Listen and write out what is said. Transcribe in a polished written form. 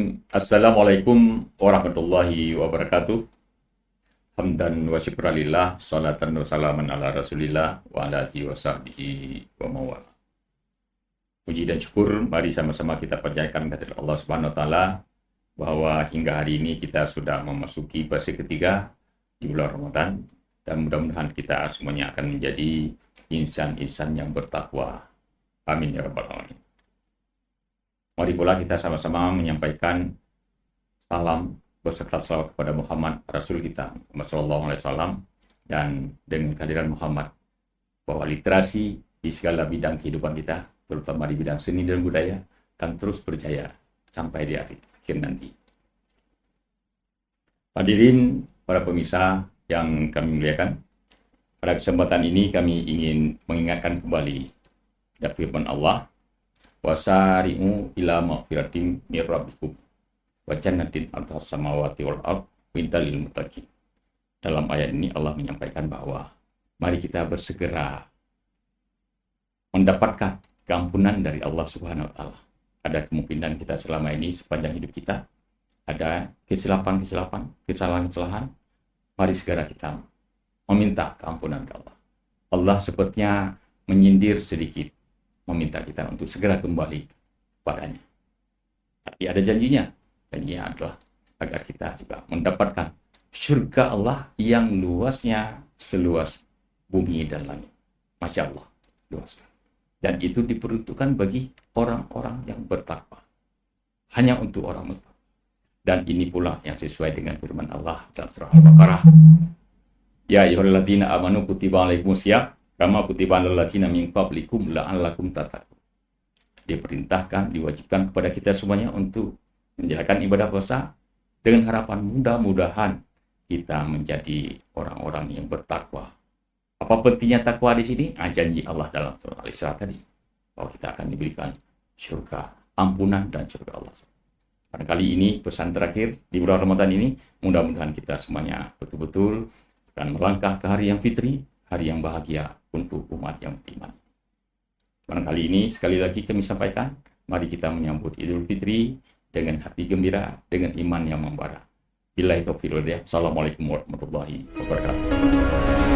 Bismillahirrahmanirrahim. Assalamualaikum warahmatullahi wabarakatuh. Hamdan wa syukralillah, salatan wa salaman ala rasulillah, wa ala alihi wa sahbihi wa mawala. Puji dan syukur, mari sama-sama kita panjatkan kehadirat Allah Subhanahu wa Ta'ala, bahwa hingga hari ini kita sudah memasuki fase ketiga di bulan Ramadan, dan mudah-mudahan kita semuanya akan menjadi insan-insan yang bertakwa. Amin ya rabbal alamin. Mari pula kita sama-sama menyampaikan salam beserta salawat kepada Muhammad, Rasul kita, Muhammad SAW, dan dengan kehadiran Muhammad, bahwa literasi di segala bidang kehidupan kita, terutama di bidang seni dan budaya, akan terus berjaya sampai di akhir nanti. Hadirin para pemirsa yang kami muliakan, pada kesempatan ini kami ingin mengingatkan kembali dari firman Allah, wasari'u ila maghfiratin mir rabbikum wa jannatin ardhas samawati wal ard lil muttaqin. Dalam ayat ini Allah menyampaikan bahwa mari kita bersegera mendapatkan keampunan dari Allah Subhanahu wa Ta'ala. Ada kemungkinan kita selama ini sepanjang hidup kita ada kesilapan-kesilapan, kesalahan-kesalahan. Mari segera kita meminta keampunan dari Allah. Allah sepertinya menyindir sedikit, meminta kita untuk segera kembali padanya. Tapi ada janjinya. Janjinya adalah agar kita juga mendapatkan surga Allah yang luasnya seluas bumi dan langit. Masya Allah, luas. Dan itu diperuntukkan bagi orang-orang yang bertakwa. Hanya untuk orang bertakwa. Dan ini pula yang sesuai dengan firman Allah dalam surah Al-Baqarah. Ya ayyuhalladzina amanu kutiba alaikumusiyam kama kutiba alal ladzina min qablikum la'allakum tattaqun. Diperintahkan, diwajibkan kepada kita semuanya untuk menjalankan ibadah puasa dengan harapan mudah-mudahan kita menjadi orang-orang yang bertakwa. Apa pentingnya takwa di sini? Janji Allah dalam surah Al-Isra tadi, bahwa kita akan diberikan surga, ampunan dan surga Allah. Pada kali ini pesan terakhir di bulan Ramadan ini, mudah-mudahan kita semuanya betul-betul akan melangkah ke hari yang fitri, hari yang bahagia untuk umat yang beriman. Pada kali ini sekali lagi kami sampaikan, mari kita menyambut Idul Fitri dengan hati gembira, dengan iman yang membara. Billahi taufiq wal hidayah. Assalamualaikum warahmatullahi wabarakatuh.